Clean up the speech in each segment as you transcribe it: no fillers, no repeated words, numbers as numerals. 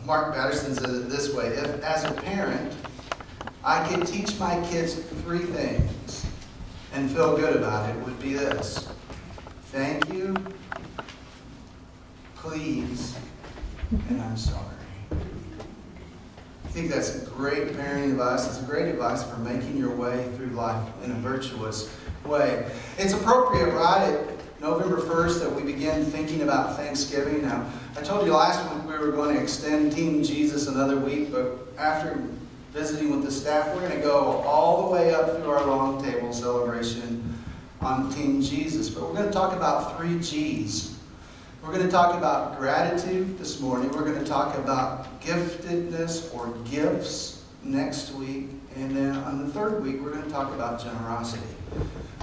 Mark Batterson says it this way: if, as a parent, I could teach my kids 3 things and feel good about it, would be this: thank you, please, and I'm sorry. I think that's a great parenting advice. It's a great advice for making your way through life in a virtuous way. It's appropriate, right, at November 1st that we begin thinking about Thanksgiving. Now, I told you last week we were going to extend Team Jesus another week, but after visiting with the staff, we're going to go all the way up through our long table celebration on Team Jesus. But we're going to talk about 3 G's. We're going to talk about gratitude this morning. We're going to talk about giftedness or gifts next week. And then on the 3rd week, we're going to talk about generosity.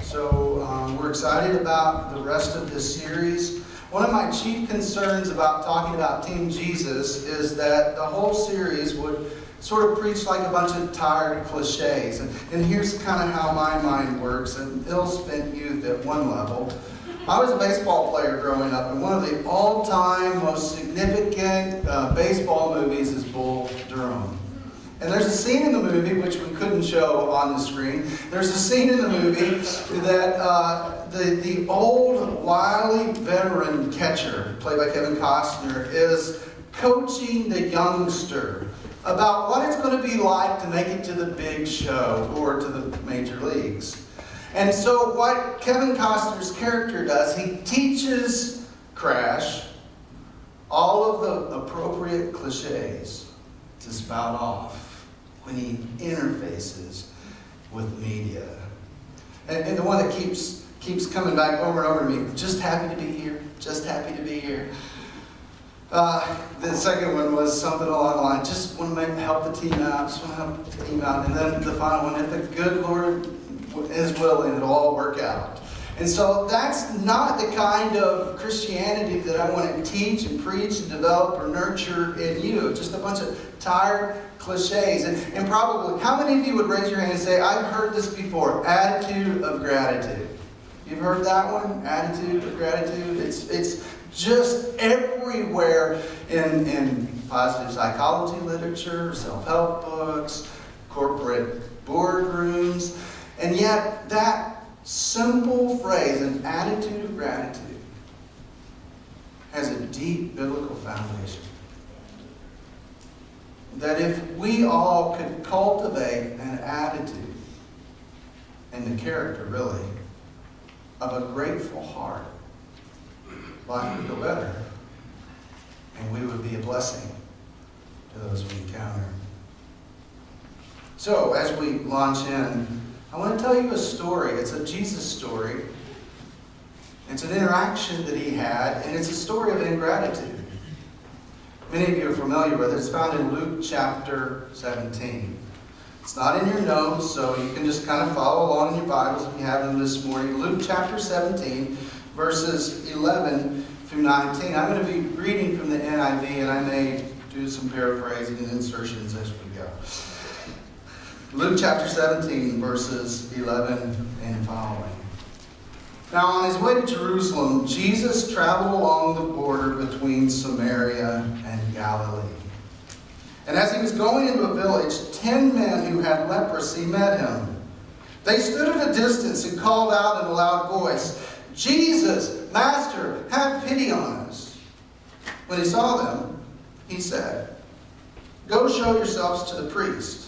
So we're excited about the rest of this series. One of my chief concerns about talking about Team Jesus is that the whole series would sort of preach like a bunch of tired cliches. And here's kind of how my mind works. An ill-spent youth at one level. I was a baseball player growing up, and one of the all-time most significant baseball movies is Bull Durham. And there's a scene in the movie, which we couldn't show on the screen, there's a scene in the movie that the old, wily veteran catcher, played by Kevin Costner, is coaching the youngster about what it's going to be like to make it to the big show or to the major leagues. And so what Kevin Costner's character does, he teaches Crash all of the appropriate cliches to spout off when he interfaces with media. And the one that keeps coming back over and over to me, just happy to be here, just happy to be here. The second one was something along the line, just want to help the team out, just want to help the team out. And then the final one, if the good Lord is willing, it'll all work out. And so that's not the kind of Christianity that I want to teach and preach and develop or nurture in you. Just a bunch of tired cliches. And probably, how many of you would raise your hand and say, I've heard this before, attitude of gratitude? You've heard that one? Attitude of gratitude? It's just everywhere in positive psychology literature, self-help books, corporate boardrooms. And yet, that simple phrase, an attitude of gratitude, has a deep biblical foundation. That if we all could cultivate an attitude and the character, really, of a grateful heart, life would go better. And we would be a blessing to those we encounter. So, as we launch in, I want to tell you a story. It's a Jesus story. It's an interaction that he had, and it's a story of ingratitude. Many of you are familiar with it. It's found in Luke chapter 17. It's not in your notes, so you can just kind of follow along in your Bibles if you have them this morning. Luke chapter 17, verses 11 through 19. I'm going to be reading from the NIV, and I may do some paraphrasing and insertions as we go. Luke chapter 17, verses 11 and following. Now, on his way to Jerusalem, Jesus traveled along the border between Samaria and Galilee. And as he was going into a village, 10 men who had leprosy met him. They stood at a distance and called out in a loud voice, Jesus, Master, have pity on us. When he saw them, he said, Go show yourselves to the priest.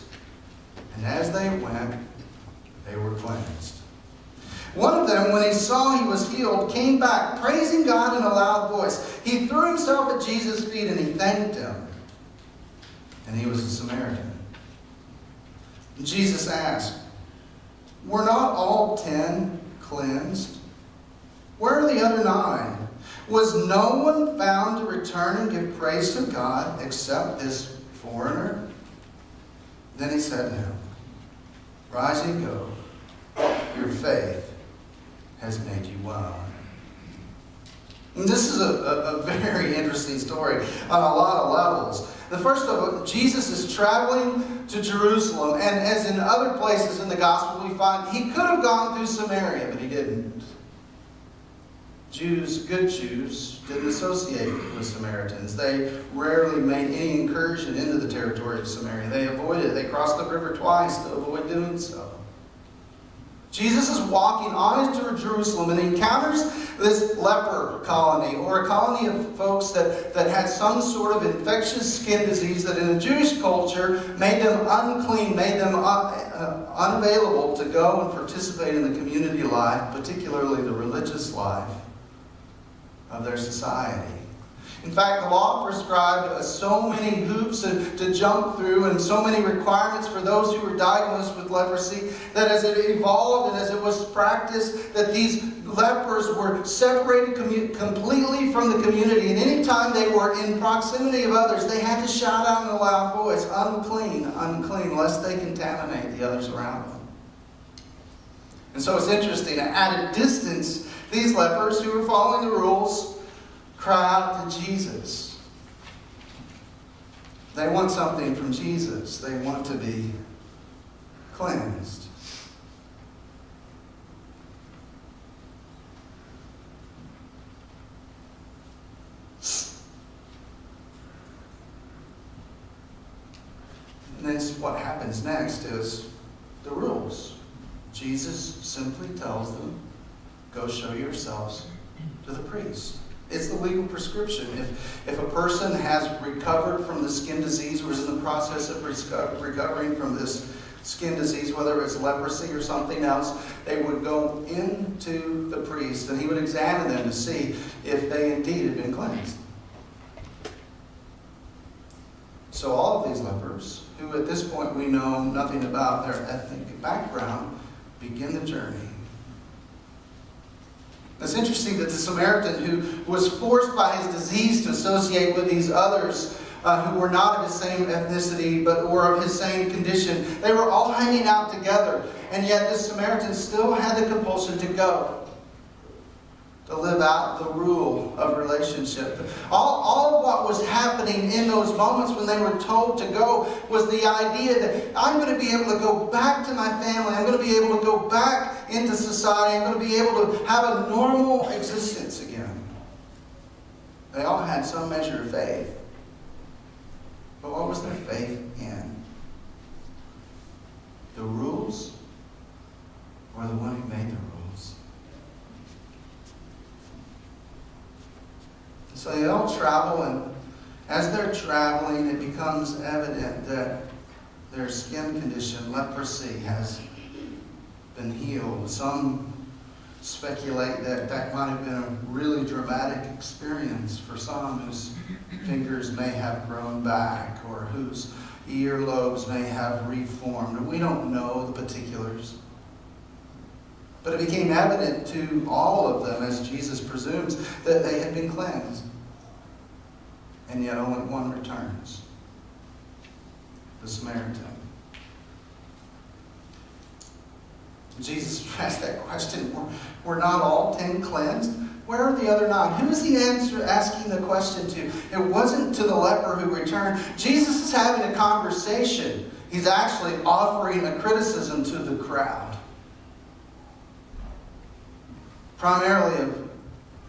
And as they went, they were cleansed. One of them, when he saw he was healed, came back, praising God in a loud voice. He threw himself at Jesus' feet and he thanked him. And he was a Samaritan. And Jesus asked, Were not all 10 cleansed? Where are the other 9? Was no one found to return and give praise to God except this foreigner? Then he said to him, Rise and go. Your faith has made you well. And this is a very interesting story on a lot of levels. The first of all, Jesus is traveling to Jerusalem, and as in other places in the gospel we find, he could have gone through Samaria, but he didn't. Good Jews, didn't associate with Samaritans. They rarely made any incursion into the territory of Samaria. They avoided it. They crossed the river twice to avoid doing so. Jesus is walking on into Jerusalem and encounters this leper colony, or a colony of folks that had some sort of infectious skin disease that in a Jewish culture made them unclean, made them unavailable to go and participate in the community life, particularly the religious life of their society. In fact, the law prescribed so many hoops to jump through and so many requirements for those who were diagnosed with leprosy that as it evolved and as it was practiced, that these lepers were separated completely from the community. And any time they were in proximity of others, they had to shout out in a loud voice, "Unclean, unclean," lest they contaminate the others around them. And so it's interesting, at a distance, these lepers who were following the rules cry out to Jesus. They want something from Jesus. They want to be cleansed. And then what happens next is the rules. Jesus simply tells them, "Go show yourselves to the priest." It's the legal prescription. If a person has recovered from the skin disease or is in the process of recovering from this skin disease, whether it's leprosy or something else, they would go into the priest and he would examine them to see if they indeed had been cleansed. So all of these lepers, who at this point we know nothing about their ethnic background, begin the journey. It's interesting that the Samaritan who was forced by his disease to associate with these others who were not of his same ethnicity but or of his same condition, they were all hanging out together. And yet this Samaritan still had the compulsion to go, to live out the rule of relationship. All of what was happening in those moments when they were told to go was the idea that I'm going to be able to go back to my family. I'm going to be able to go back into society. I'm going to be able to have a normal existence again. They all had some measure of faith. But what was their faith in? The rules or the one who made the rules? So they all travel, and as they're traveling, it becomes evident that their skin condition, leprosy, has been healed. Some speculate that that might have been a really dramatic experience for some whose fingers may have grown back or whose earlobes may have reformed. We don't know the particulars. But it became evident to all of them, as Jesus presumes, that they had been cleansed. And yet only one returns. The Samaritan. Jesus asked that question. Were not all 10 cleansed? Where are the other 9? Who is he asking the question to? It wasn't to the leper who returned. Jesus is having a conversation. He's actually offering a criticism to the crowd. Primarily of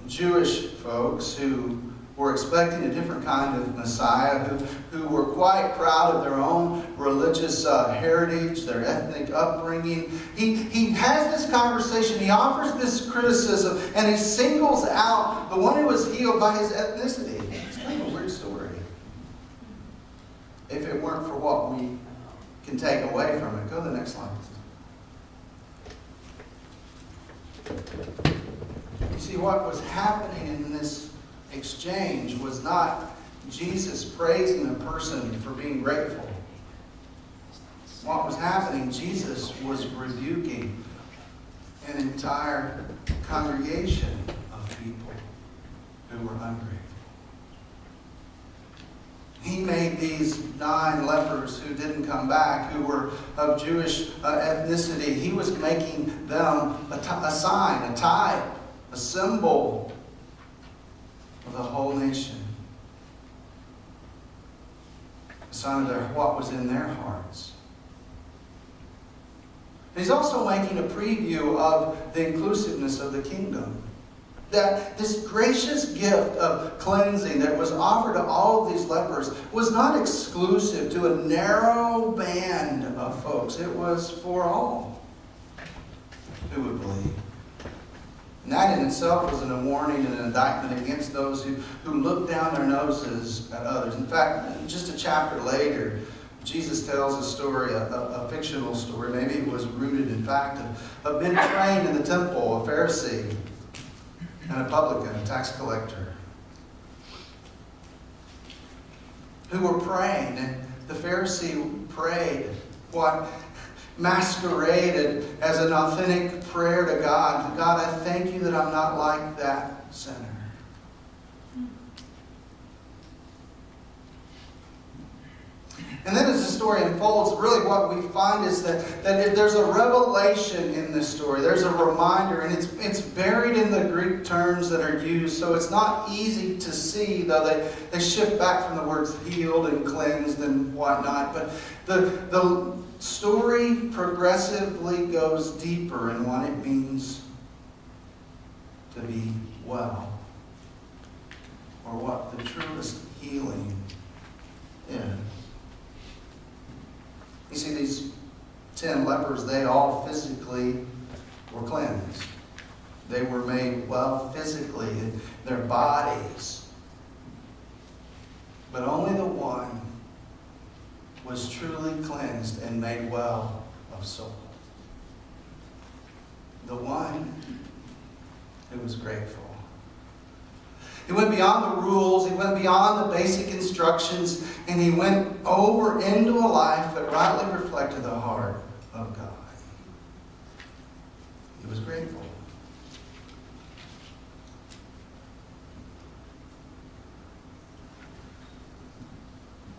Jewish folks who were expecting a different kind of Messiah, who were quite proud of their own religious heritage, their ethnic upbringing. He has this conversation, he offers this criticism, and he singles out the one who was healed by his ethnicity. It's kind of a weird story. If it weren't for what we can take away from it. Go to the next slide. You see, what was happening in this exchange was not Jesus praising a person for being grateful. What was happening, Jesus was rebuking an entire congregation of people who were ungrateful. He made these 9 lepers who didn't come back, who were of Jewish ethnicity, he was making them a sign, a type, a symbol of the whole nation. A sign of what was in their hearts. And he's also making a preview of the inclusiveness of the kingdom. that this gracious gift of cleansing that was offered to all of these lepers was not exclusive to a narrow band of folks. It was for all who would believe. And that in itself was a warning and an indictment against those who look down their noses at others. In fact, just a chapter later, Jesus tells a story, a fictional story. Maybe it was rooted in fact of men trained in the temple, a Pharisee and a publican, a tax collector, who were praying. And the Pharisee prayed what masqueraded as an authentic prayer to God. God, I thank you that I'm not like that sinner. And then as the story unfolds, really what we find is that there's a revelation in this story. There's a reminder, and it's buried in the Greek terms that are used, so it's not easy to see, though they shift back from the words healed and cleansed and whatnot. But the story progressively goes deeper in what it means to be well, or what the truest healing is. You see, these 10 lepers, they all physically were cleansed. They were made well physically in their bodies. But only the one was truly cleansed and made well of soul. The one who was grateful. He went beyond the rules, he went beyond the basic instructions, and he went over into a life that rightly reflected the heart of God. He was grateful.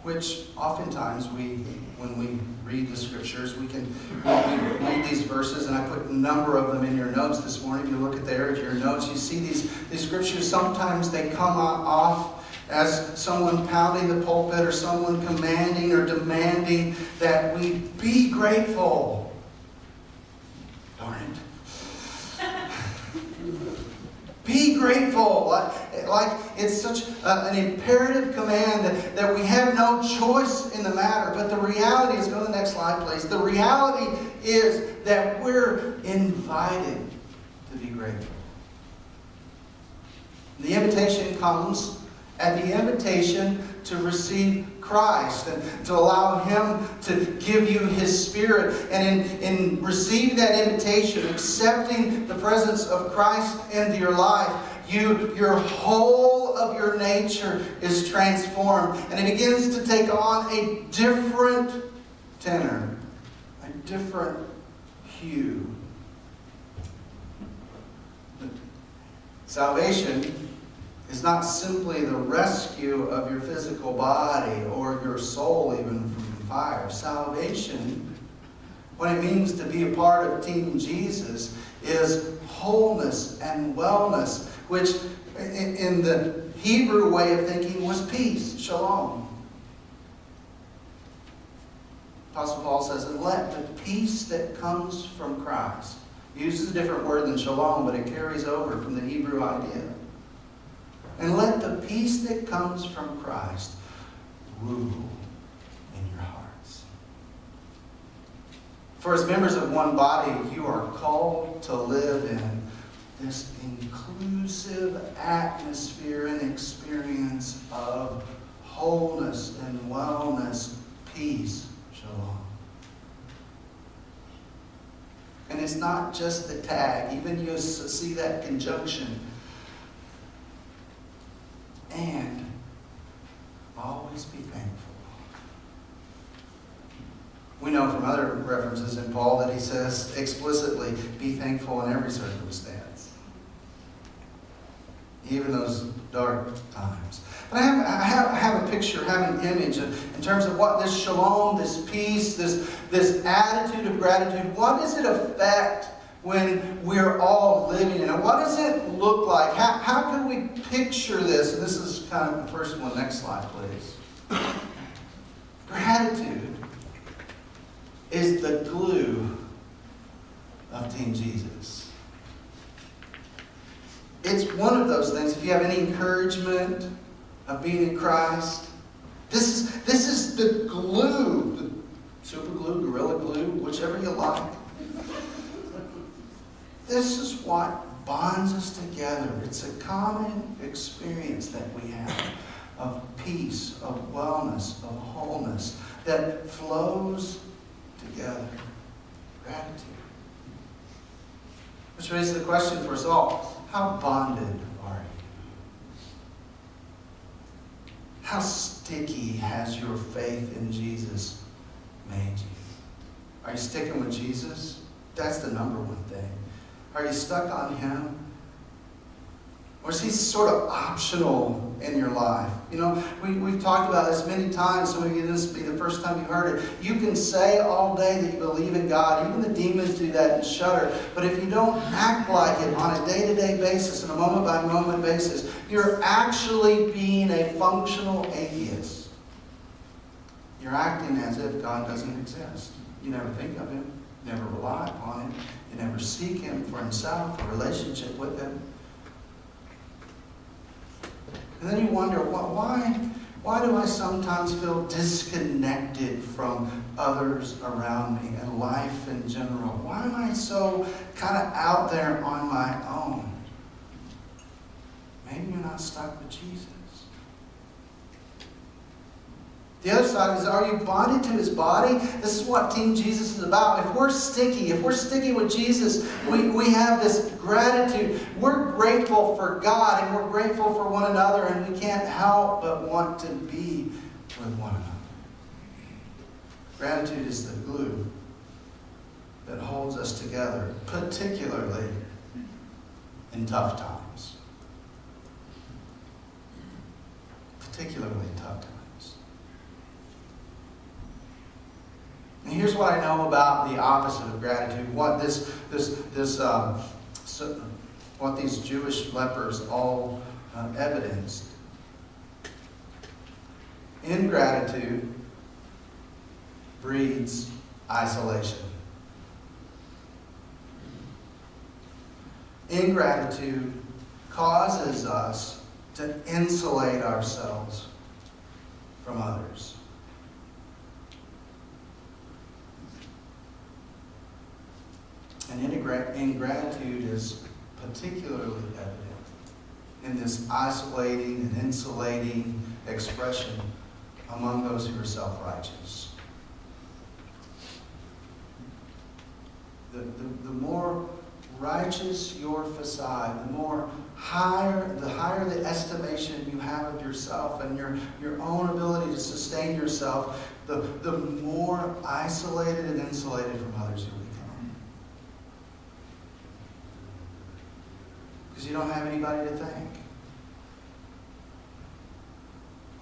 Which oftentimes when we read the scriptures, we read these verses, and I put a number of them in your notes this morning. If you look at your notes, you see these scriptures. Sometimes they come off as someone pounding the pulpit or someone commanding or demanding that we be grateful. Darn it. Be grateful. Like it's such an imperative command that we have no choice in the matter. But the reality is, go to the next slide, please. The reality is that we're invited to be grateful. The invitation comes at the invitation to receive Christ and to allow Him to give you His Spirit. And in receiving that invitation, accepting the presence of Christ into your life, your whole of your nature is transformed. And it begins to take on a different tenor, a different hue. Salvation is not simply the rescue of your physical body or your soul even from fire. Salvation, what it means to be a part of Team Jesus, is wholeness and wellness, which in the Hebrew way of thinking was peace, shalom. Apostle Paul says, and let the peace that comes from Christ. He uses a different word than shalom, but it carries over from the Hebrew idea. And let the peace that comes from Christ rule in your hearts. For as members of one body, you are called to live in this inclusive atmosphere and experience of wholeness and wellness, peace, shalom. And it's not just the tag. Even you see that conjunction. And always be thankful. We know from other references in Paul that he says explicitly, be thankful in every circumstance. Even those dark times. But I have a picture, I have an image in terms of what this shalom, this peace, this attitude of gratitude, what does it affect when we're all living in it? What does it look like? How can we picture this? And this is kind of the first one. Next slide, please. Gratitude is the glue of Team Jesus. It's one those things, if you have any encouragement of being in Christ, this is the glue, the super glue, gorilla glue, whichever you like. This is what bonds us together. It's a common experience that we have of peace, of wellness, of wholeness that flows together. Gratitude. Which raises the question for us all, how bonded are you? How sticky has your faith in Jesus made you? Are you sticking with Jesus? That's the number one thing. Are you stuck on Him? Or is He sort of optional in your life? You know, we've talked about this many times. Some of you, this will be the first time you've heard it. You can say all day that you believe in God. Even the demons do that and shudder. But if you don't act like it on a day-to-day basis and a moment-by-moment basis, you're actually being a functional atheist. You're acting as if God doesn't exist. You never think of Him. You never rely upon Him. You never seek Him for Himself, a relationship with Him. And then you wonder, why do I sometimes feel disconnected from others around me and life in general? Why am I so kind of out there on my own? Maybe you're not stuck with Jesus. The other side is, are you bonded to His body? This is what Team Jesus is about. If we're sticky with Jesus, we have this gratitude. We're grateful for God and we're grateful for one another, and we can't help but want to be with one another. Gratitude is the glue that holds us together, particularly in tough times. Particularly in tough times. And here's what I know about the opposite of gratitude. What what these Jewish lepers all evidenced. Ingratitude breeds isolation. Ingratitude causes us to insulate ourselves from others. And ingratitude is particularly evident in this isolating and insulating expression among those who are self-righteous. The more righteous your facade, the higher the estimation you have of yourself and your own ability to sustain yourself, the more isolated and insulated from others you become. Because you don't have anybody to thank.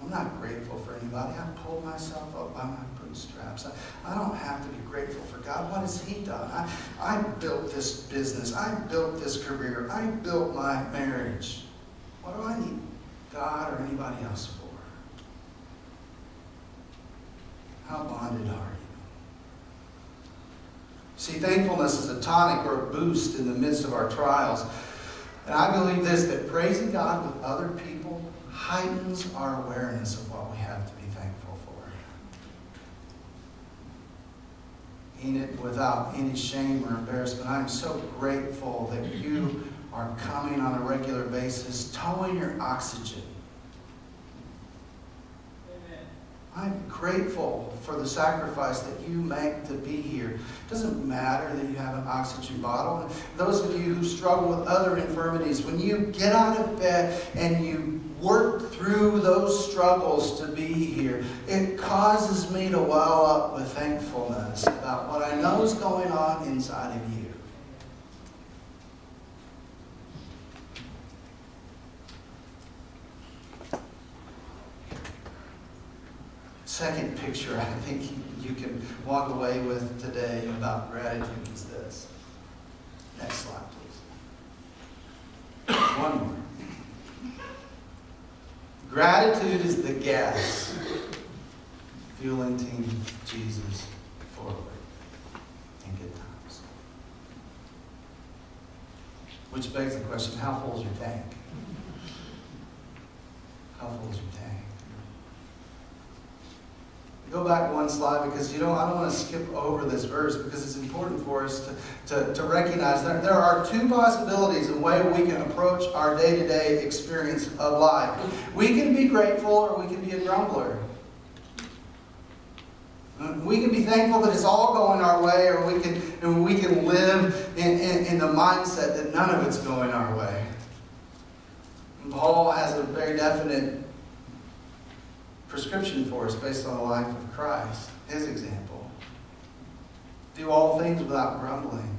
I'm not grateful for anybody. I pulled myself up by my bootstraps. I don't have to be grateful for God. What has He done? I built this business. I built this career. I built my marriage. What do I need God or anybody else for? How bonded are you? See, thankfulness is a tonic or a boost in the midst of our trials. And I believe this, that praising God with other people heightens our awareness of what we have to be thankful for. In it without any shame or embarrassment. I'm so grateful that you are coming on a regular basis, towing your oxygen. I'm grateful for the sacrifice that you make to be here. It doesn't matter that you have an oxygen bottle. And those of you who struggle with other infirmities, when you get out of bed and you work through those struggles to be here, it causes me to well up with thankfulness about what I know is going on inside of you. Second picture I think you can walk away with today about gratitude is this. Next slide, please. One more. Gratitude is the gas fueling Team Jesus forward in good times. Which begs the question, how full is your tank? How full is your tank? Go back one slide because I don't want to skip over this verse because it's important for us to recognize that there are two possibilities in the way we can approach our day-to-day experience of life. We can be grateful or we can be a grumbler. We can be thankful that it's all going our way, or we can live in the mindset that none of it's going our way. And Paul has a very definite prescription for us based on the life of Christ. His example. Do all things without grumbling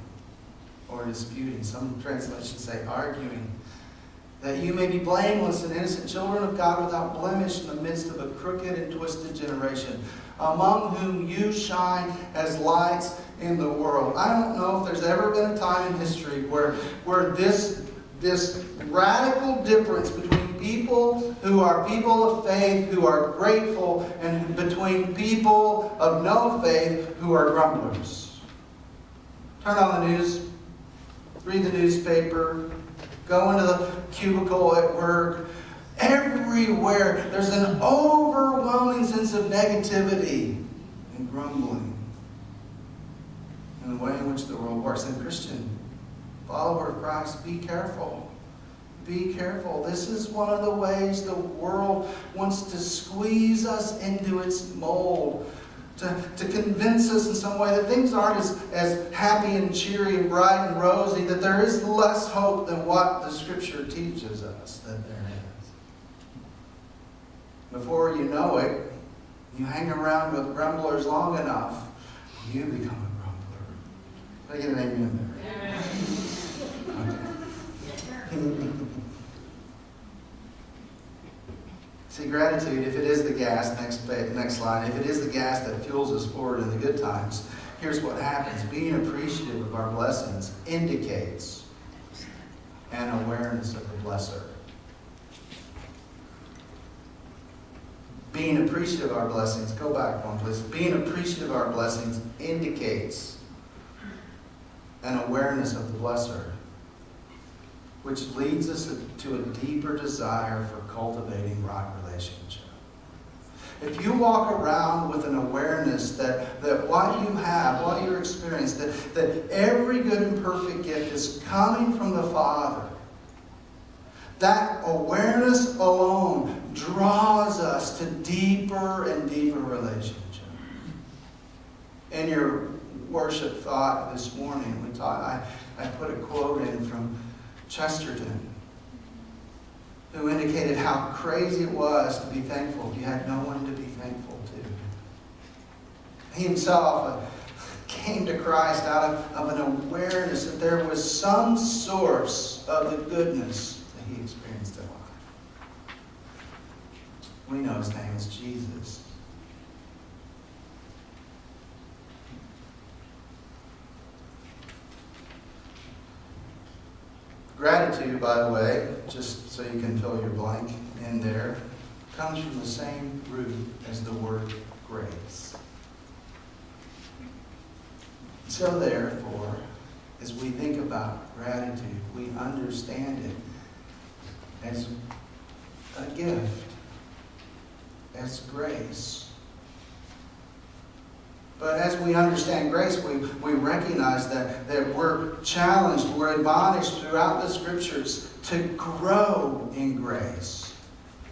or disputing. Some translations say arguing. That you may be blameless and innocent children of God without blemish in the midst of a crooked and twisted generation, among whom you shine as lights in the world. I don't know if there's ever been a time in history where this radical difference between people who are people of faith, who are grateful, and between people of no faith who are grumblers. Turn on the news, read the newspaper, go into the cubicle at work. Everywhere there's an overwhelming sense of negativity and grumbling in the way in which the world works. And Christian, follower of Christ, be careful. Be careful. This is one of the ways the world wants to squeeze us into its mold, to convince us in some way that things aren't as happy and cheery and bright and rosy, that there is less hope than what the Scripture teaches us that there is. Before you know it, you hang around with grumblers long enough, you become a grumbler. Can I get an amen there? Okay. See, gratitude, if it is the gas, next slide, if it is the gas that fuels us forward in the good times, here's what happens. Being appreciative of our blessings indicates an awareness of the blesser. Being appreciative of our blessings, go back one please. Being appreciative of our blessings indicates an awareness of the blesser, which leads us to a deeper desire for cultivating right relationship. If you walk around with an awareness that what you have, what you're experiencing, that every good and perfect gift is coming from the Father, that awareness alone draws us to deeper and deeper relationship. In your worship thought this morning, I put a quote in from Chesterton, who indicated how crazy it was to be thankful if you had no one to be thankful to. He himself came to Christ out of an awareness that there was some source of the goodness that he experienced in life. We know his name is Jesus. Gratitude, by the way, just so you can fill your blank in there, comes from the same root as the word grace. So therefore, as we think about gratitude, we understand it as a gift, as grace. But as we understand grace, we recognize that we're challenged, we're admonished throughout the Scriptures to grow in grace.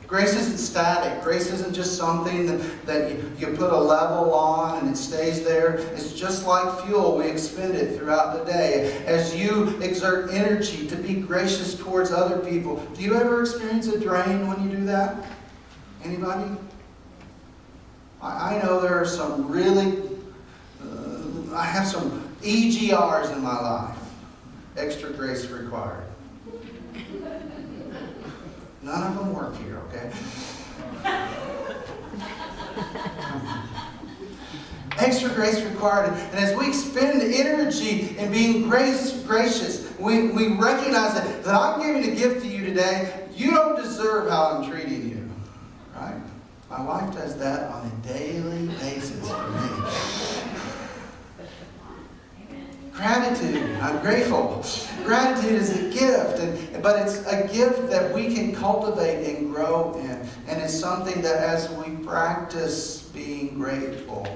Grace isn't static. Grace isn't just something that you put a level on and it stays there. It's just like fuel. We expend it throughout the day. As you exert energy to be gracious towards other people. Do you ever experience a drain when you do that? Anybody? I know there are some really... I have some EGRs in my life. Extra grace required. None of them work here, okay? Extra grace required. And as we expend energy in being gracious, we recognize that I'm giving a gift to you today. You don't deserve how I'm treating you. Right? My wife does that on a daily basis for me. Gratitude. I'm grateful. Gratitude is a gift, but it's a gift that we can cultivate and grow in. And it's something that as we practice being grateful,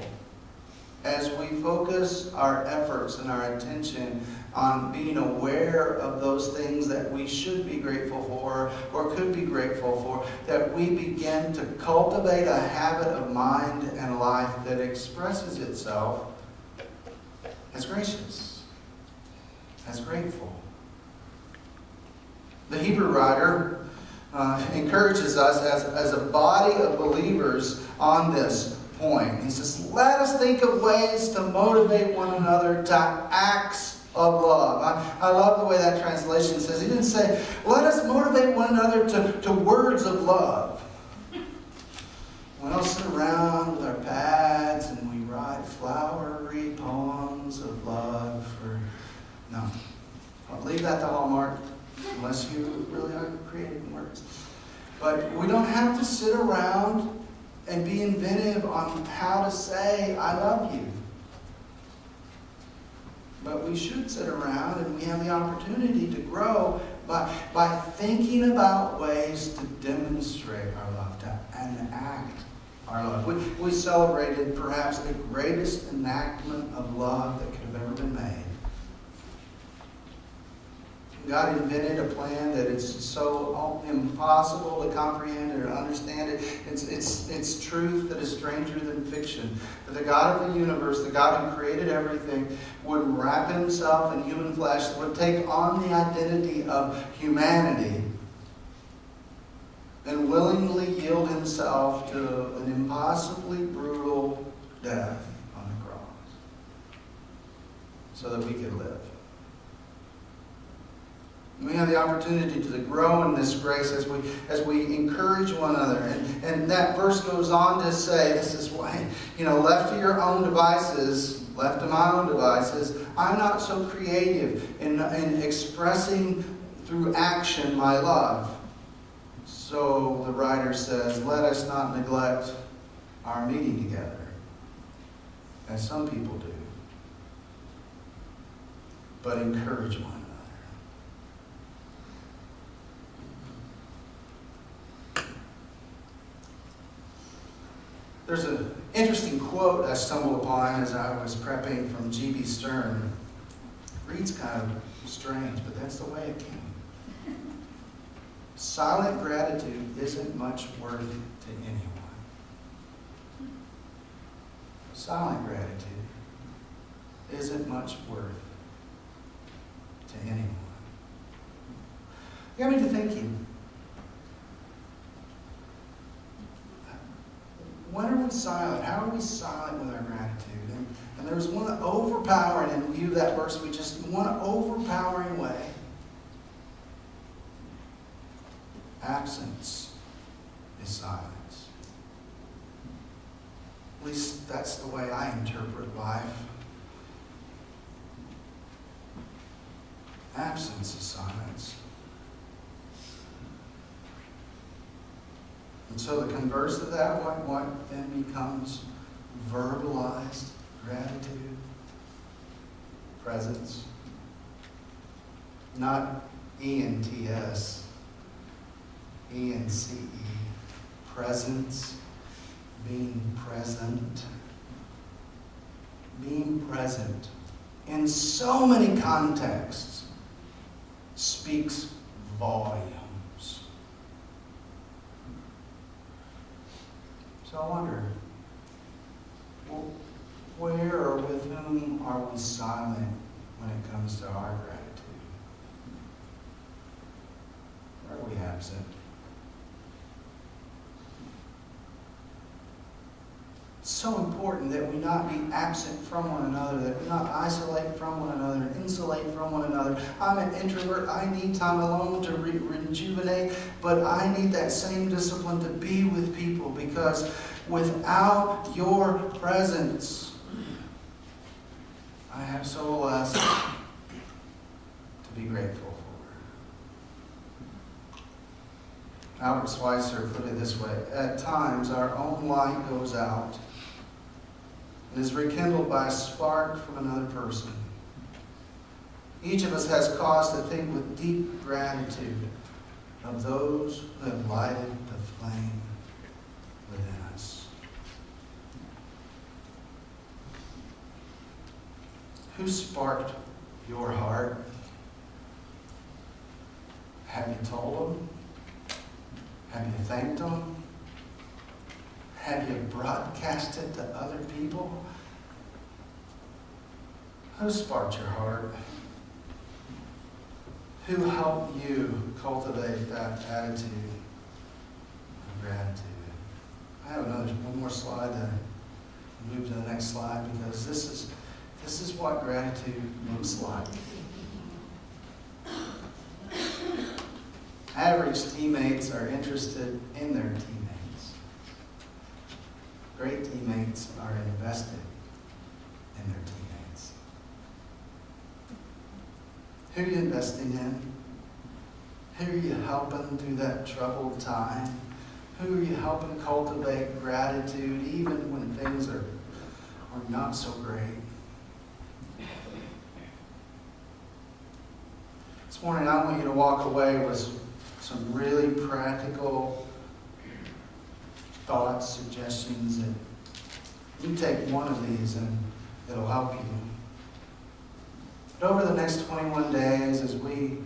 as we focus our efforts and our attention on being aware of those things that we should be grateful for or could be grateful for, that we begin to cultivate a habit of mind and life that expresses itself as gracious, as grateful. The Hebrew writer encourages us as a body of believers on this point. He says, let us think of ways to motivate one another to acts of love. I love the way that translation says. He didn't say, let us motivate one another to words of love. We don't sit around with our pads and we write flowery poems of love. No. I'll leave that to Hallmark, unless you really are creative in words. But we don't have to sit around and be inventive on how to say, I love you. But we should sit around and we have the opportunity to grow by thinking about ways to demonstrate our love, and act our love. We celebrated perhaps the greatest enactment of love that could have ever been made. God invented a plan that it's so impossible to comprehend or understand it. It's truth that is stranger than fiction. But the God of the universe, the God who created everything, would wrap himself in human flesh, would take on the identity of humanity, and willingly yield himself to an impossibly brutal death on the cross so that we could live. We have the opportunity to grow in this grace as we encourage one another. And that verse goes on to say, this is why, left to your own devices, left to my own devices, I'm not so creative in expressing through action my love. So the writer says, let us not neglect our meeting together, as some people do, but encourage one another. There's an interesting quote I stumbled upon as I was prepping from G.B. Stern. It reads kind of strange, but that's the way it came. Silent gratitude isn't much worth to anyone. Silent gratitude isn't much worth to anyone. You got me to thinking. When are we silent? How are we silent with our gratitude? And there's one overpowering, in view of that verse, one overpowering way. Absence is silence. At least that's the way I interpret life. Absence is silence. And so the converse of that, what then becomes verbalized gratitude? Presence. Not E-N-T-S. E-N-C-E. Presence. Being present. Being present in so many contexts speaks volumes. So I wonder, where or with whom are we silent when it comes to our gratitude? Where are we absent? It's so important that we not be absent from one another, that we not isolate from one another, insulate from one another. I'm an introvert. I need time alone to rejuvenate, but I need that same discipline to be with people, because without your presence, I have so less to be grateful for. Albert Schweitzer put it this way: at times our own light goes out and is rekindled by a spark from another person. Each of us has cause to think with deep gratitude of those who have lighted the flame within us. Who sparked your heart? Have you told them? Have you thanked them? Have you broadcast it to other people? Who sparked your heart? Who helped you cultivate that attitude of gratitude? I have one more slide to move to the next slide, because this is what gratitude looks like. Average teammates are interested in their teammates. Great teammates are invested in their teammates. Who are you investing in? Who are you helping through that troubled time? Who are you helping cultivate gratitude even when things are not so great? This morning I want you to walk away with some really practical thoughts, suggestions, that you take one of these and it'll help you. But over the next 21 days, as we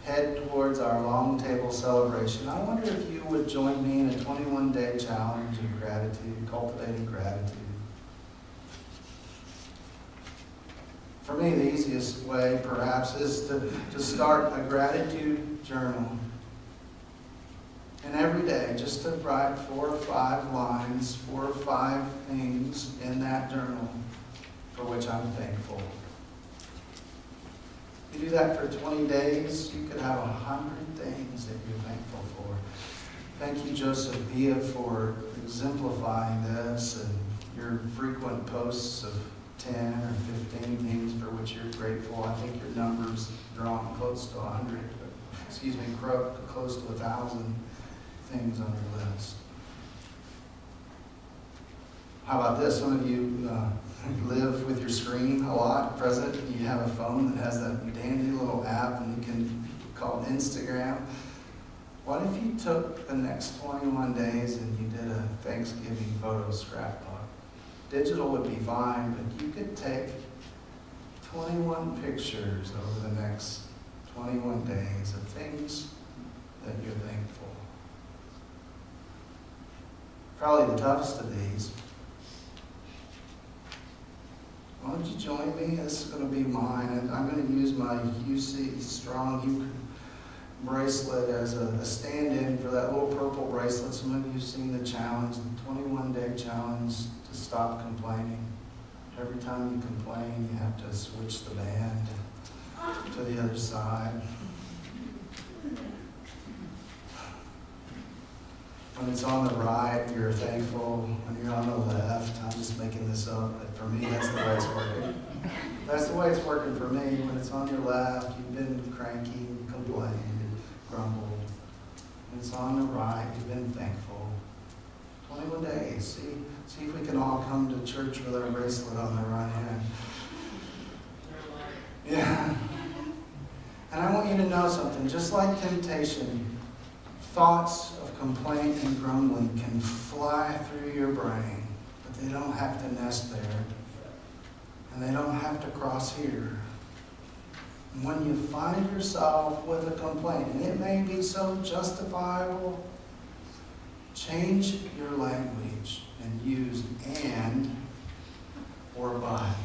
head towards our long table celebration, I wonder if you would join me in a 21-day challenge of gratitude, cultivating gratitude. For me, the easiest way, perhaps, is to start a gratitude journal. And every day, just to write 4 or 5 lines, 4 or 5 things in that journal for which I'm thankful. You do that for 20 days, you could have 100 things that you're thankful for. Thank you, Joseph Villa, for exemplifying this and your frequent posts of 10 or 15 things for which you're grateful. I think your number's drawn close to 100, close to 1,000 things on your list. How about this? Some of you live with your screen a lot, present. You have a phone that has that dandy little app and you can call it Instagram. What if you took the next 21 days and you did a Thanksgiving photo scrapbook? Digital would be fine, but you could take 21 pictures over the next 21 days of things that you're thankful. Probably the toughest of these. Why don't you join me? This is going to be mine. And I'm going to use my UC Strong bracelet as a stand-in for that little purple bracelet. Some of you have seen the challenge, the 21-day challenge to stop complaining. Every time you complain, you have to switch the band to the other side. When it's on the right, you're thankful. When you're on the left, I'm just making this up, but for me, that's the way it's working. That's the way it's working for me. When it's on your left, you've been cranky, complained, grumbled. When it's on the right, you've been thankful. 21 days. See if we can all come to church with our bracelet on the right hand. Yeah. And I want you to know something. Just like temptation, thoughts of complaint and grumbling can fly through your brain, but they don't have to nest there. And they don't have to cross here. And when you find yourself with a complaint, and it may be so justifiable, change your language and use and or but.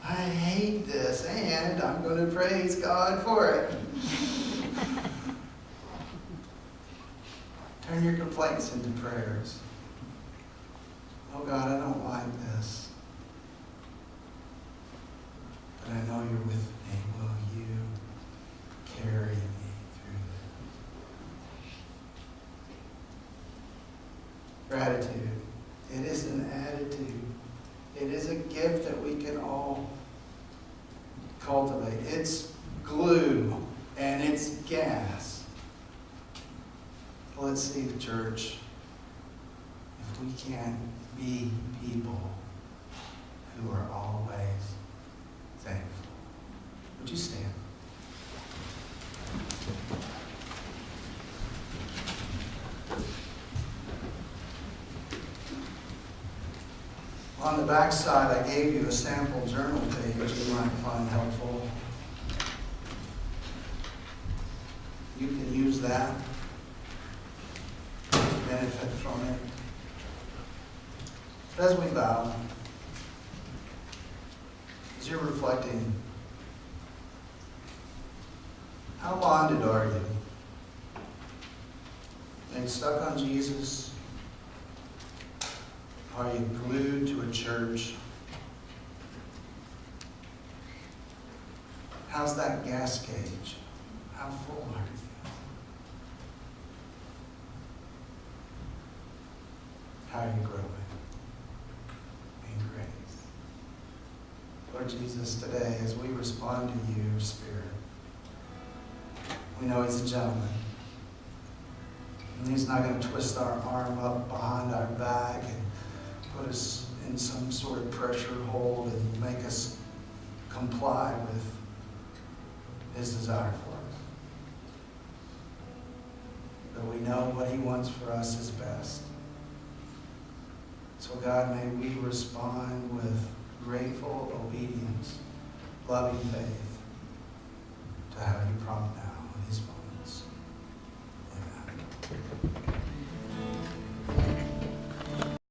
I hate this, and I'm going to praise God for it. Turn your complaints into prayers. Oh God, I don't like this, but I know you're with me. Will you carry me through this? Gratitude. It is an attitude. It is a gift that we can all cultivate. It's glue and it's gas. Let's see, church, if we can be people who are always thankful. Would you stand? On the back side, I gave you a sample journal page you might find helpful. You can use that, benefit from it. As we bow, as you're reflecting, how bonded are you? Are you stuck on Jesus? Are you glued to a church? How's that gas gauge? How full are you? How are you growing in grace? Lord Jesus, today as we respond to you, Spirit, we know He's a gentleman. And He's not going to twist our arm up behind our back and put us in some sort of pressure hold and make us comply with His desire for us. But we know what He wants for us is best. So God, may we respond with grateful obedience, loving faith,